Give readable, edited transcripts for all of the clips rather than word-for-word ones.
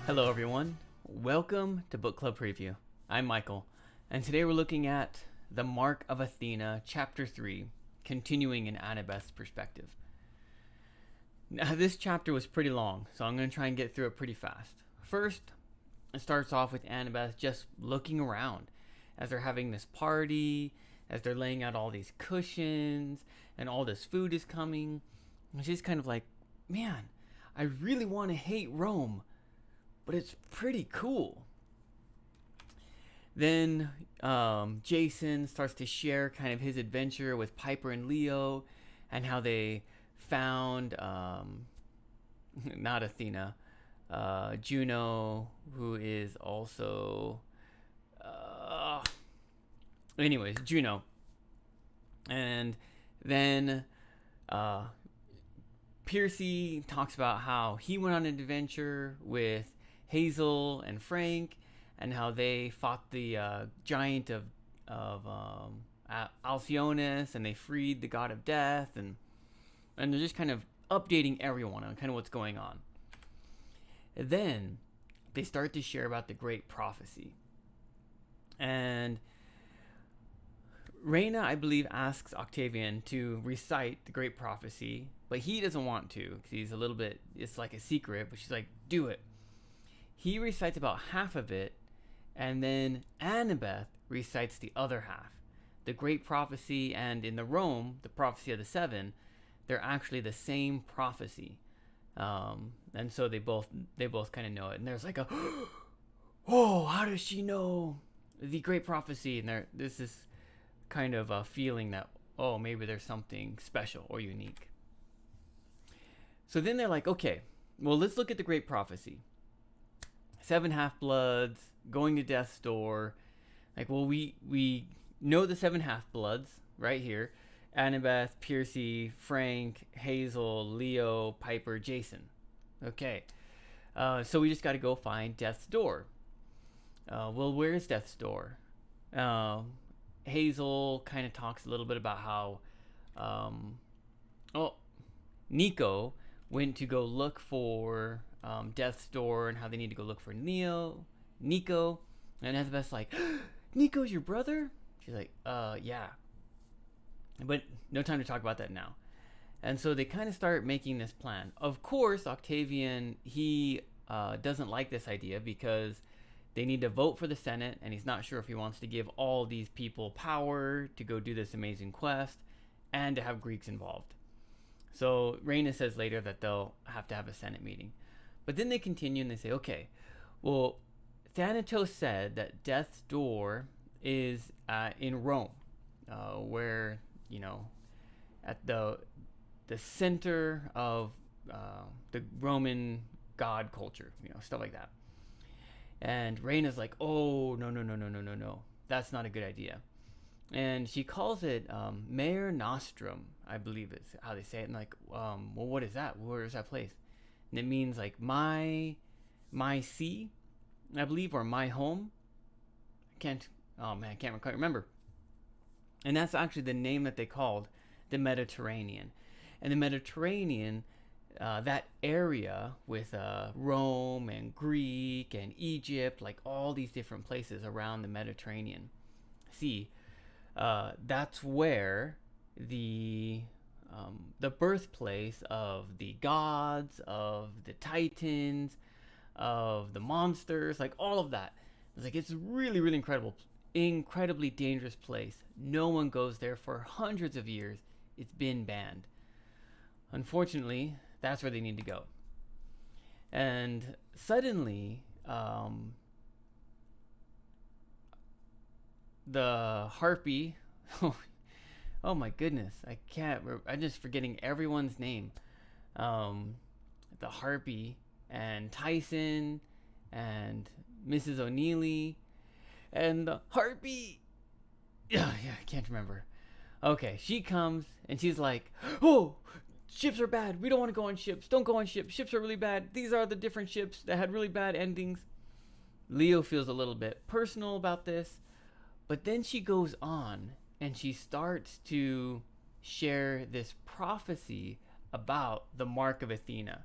Hello, everyone. Welcome to Book Club Preview. I'm Michael, and today we're looking at The Mark of Athena, Chapter 3, continuing in Annabeth's perspective. Now, this chapter was pretty long, so I'm going to try and get through it pretty fast. First, it starts off with Annabeth just looking around as they're having this party, as they're laying out all these cushions, and all this food is coming. And she's kind of like, man, I really want to hate Rome, but it's pretty cool. Then Jason starts to share kind of his adventure with Piper and Leo and how they found, not Athena, Juno, who is also, anyways, Juno. And then Piercy talks about how he went on an adventure with Hazel and Frank, and how they fought the giant of Alcyonus, and they freed the god of death, and they're just kind of updating everyone on kind of what's going on. And then they start to share about the great prophecy, and Reina, I believe, asks Octavian to recite the great prophecy, but he doesn't want to because he's a little bit, it's like a secret, but she's like, do it. He recites about half of it, and then Annabeth recites the other half. The great prophecy and in the Rome, the prophecy of the seven, they're actually the same prophecy. And so they both kind of know it. And there's like a, oh, how does she know the great prophecy? And there's this kind of a feeling that, oh, maybe there's something special or unique. So then they're like, okay, well, let's look at the great prophecy. 7 half-bloods going to death's door. Like, well, we know the 7 half-bloods right here: Annabeth, Piercy, Frank, Hazel, Leo, Piper, Jason. Okay, so we just got to go find death's door. Well, where's death's door? Hazel kind of talks a little bit about how Nico went to go look for Death's Door, and how they need to go look for Nico. And Annabeth's like, Nico's your brother? She's like, yeah. But no time to talk about that now. And so they kind of start making this plan. Of course, Octavian, he doesn't like this idea because they need to vote for the Senate, and he's not sure if he wants to give all these people power to go do this amazing quest and to have Greeks involved. So Reina says later that they'll have to have a Senate meeting. But then they continue and they say, okay, well, Thanatos said that Death's Door is in Rome, where, at the center of the Roman god culture, stuff like that. And Reina's like, oh, no. That's not a good idea. And she calls it Mare Nostrum, I believe is how they say it. And like, well, what is that? Where is that place? And it means like my sea, I believe, or my home. I can't quite remember. And that's actually the name that they called the Mediterranean. And the Mediterranean, that area with Rome and Greek and Egypt, like all these different places around the Mediterranean Sea, that's where the birthplace of the gods, of the titans, of the monsters, like all of that. It's really, really incredibly dangerous place. No one goes there for hundreds of years. It's been banned. Unfortunately, that's where they need to go. And suddenly, the harpy, oh my goodness, I'm just forgetting everyone's name. The harpy and Tyson and Mrs. O'Neilly and the harpy. Yeah, I can't remember. Okay, she comes and she's like, oh, ships are bad. We don't want to go on ships. Don't go on ships. Ships are really bad. These are the different ships that had really bad endings. Leo feels a little bit personal about this, but then she goes on and she starts to share this prophecy about the Mark of Athena.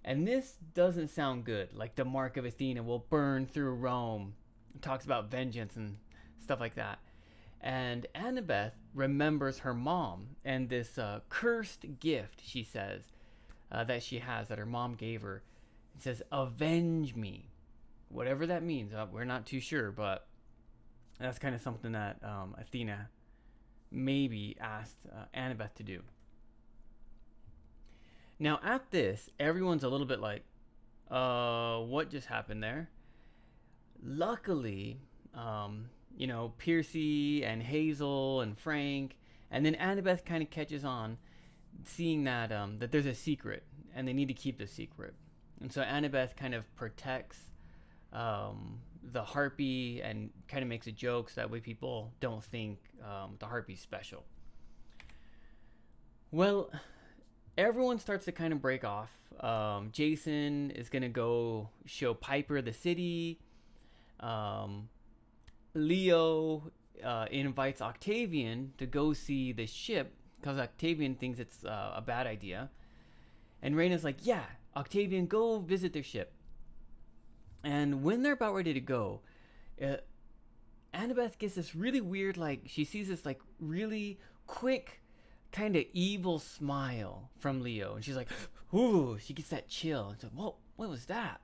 And this doesn't sound good. Like the Mark of Athena will burn through Rome. It talks about vengeance and stuff like that. And Annabeth remembers her mom and this cursed gift, she says, that she has, that her mom gave her. It says, avenge me. Whatever that means, we're not too sure, but that's kind of something that Athena maybe asked Annabeth to do. Now, at this, everyone's a little bit like, what just happened there? Luckily, Piercy and Hazel and Frank, and then Annabeth kind of catches on, seeing that that there's a secret, and they need to keep the secret. And so Annabeth kind of protects the harpy and kind of makes a joke so that way people don't think the harpy's special. Well, everyone starts to kind of break off. Jason is going to go show Piper the city. Leo invites Octavian to go see the ship because Octavian thinks it's a bad idea. And Raina's like, yeah, Octavian, go visit their ship. And when they're about ready to go, Annabeth gets this really weird, like, she sees this, like, really quick, kind of evil smile from Leo. And she's like, ooh, she gets that chill. It's like, whoa, what was that?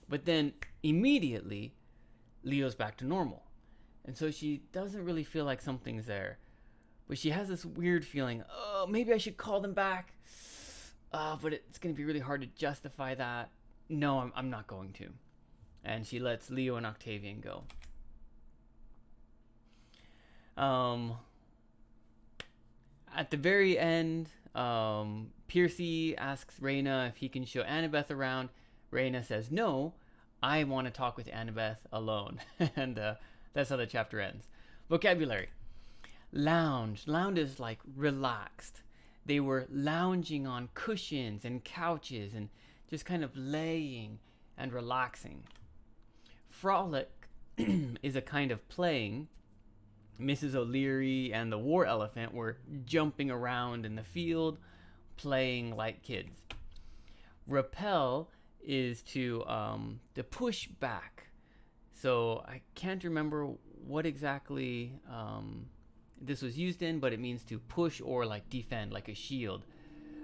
But then immediately, Leo's back to normal. And so she doesn't really feel like something's there. But she has this weird feeling, oh, maybe I should call them back. But it's going to be really hard to justify that. No, I'm not going to. And she lets Leo and Octavian go. At the very end, Piercy asks Raina if he can show Annabeth around. Raina says, no, I want to talk with Annabeth alone. And that's how the chapter ends. Vocabulary. Lounge. Lounge is like relaxed. They were lounging on cushions and couches and just kind of laying and relaxing. Frolic is a kind of playing. Mrs. O'Leary and the war elephant were jumping around in the field, playing like kids. Repel is to push back. So I can't remember what exactly this was used in, but it means to push or like defend, like a shield.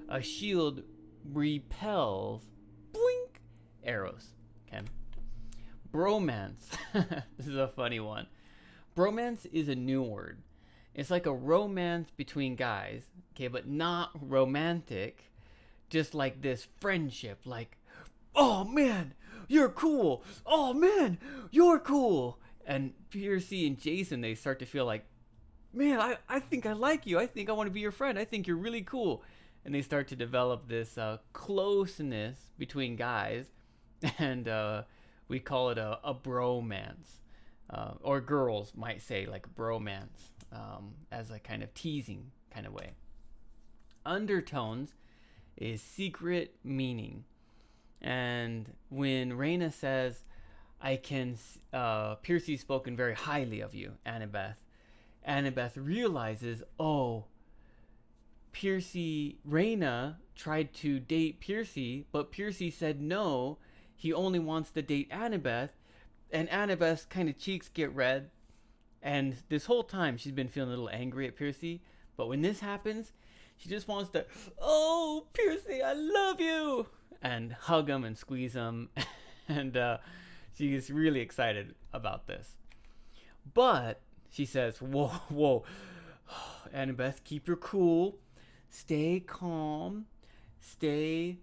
A shield repels, blink, arrows. Okay. Bromance. This is a funny one. Bromance is a new word. It's like a romance between guys, okay, but not romantic. Just like this friendship, like, oh man, you're cool. Oh man, you're cool. And Piercy and Jason, they start to feel like, man, I think I like you. I think I want to be your friend. I think you're really cool. And they start to develop this closeness between guys. And we call it a bromance. Or girls might say like bromance as a kind of teasing kind of way. Undertones is secret meaning. And when Raina says, Piercy's spoken very highly of you, Annabeth realizes, oh, Raina tried to date Piercy, but Piercy said no, he only wants to date Annabeth. And Annabeth's kind of cheeks get red. And this whole time she's been feeling a little angry at Piercy. But when this happens, she just wants to, oh, Piercy, I love you. And hug him and squeeze him. And she's really excited about this. But she says, whoa. Annabeth, keep your cool. Stay calm. Stay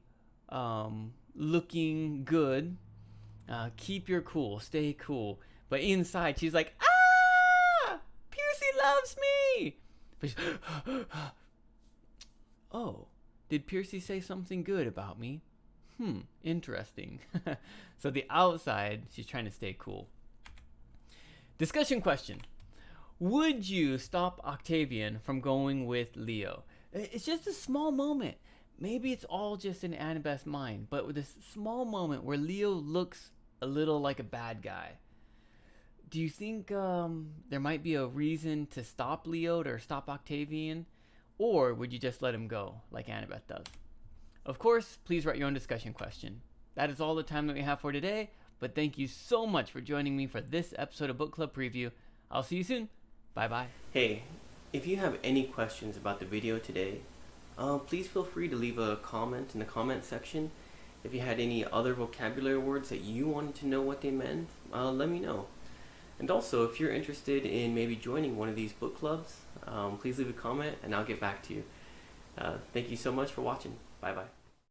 looking good. Keep your cool. Stay cool. But inside, she's like, ah! Piercy loves me! But she's, oh, did Piercy say something good about me? Interesting. So the outside, she's trying to stay cool. Discussion question. Would you stop Octavian from going with Leo? It's just a small moment. Maybe it's all just in Annabeth's mind, but with this small moment where Leo looks a little like a bad guy. Do you think there might be a reason to stop Leo or stop Octavian? Or would you just let him go like Annabeth does? Of course, please write your own discussion question. That is all the time that we have for today, but thank you so much for joining me for this episode of Book Club Preview. I'll see you soon. Bye-bye. Hey, if you have any questions about the video today, please feel free to leave a comment in the comment section. If you had any other vocabulary words that you wanted to know what they meant, let me know. And also, if you're interested in maybe joining one of these book clubs, please leave a comment and I'll get back to you. Thank you so much for watching. Bye-bye.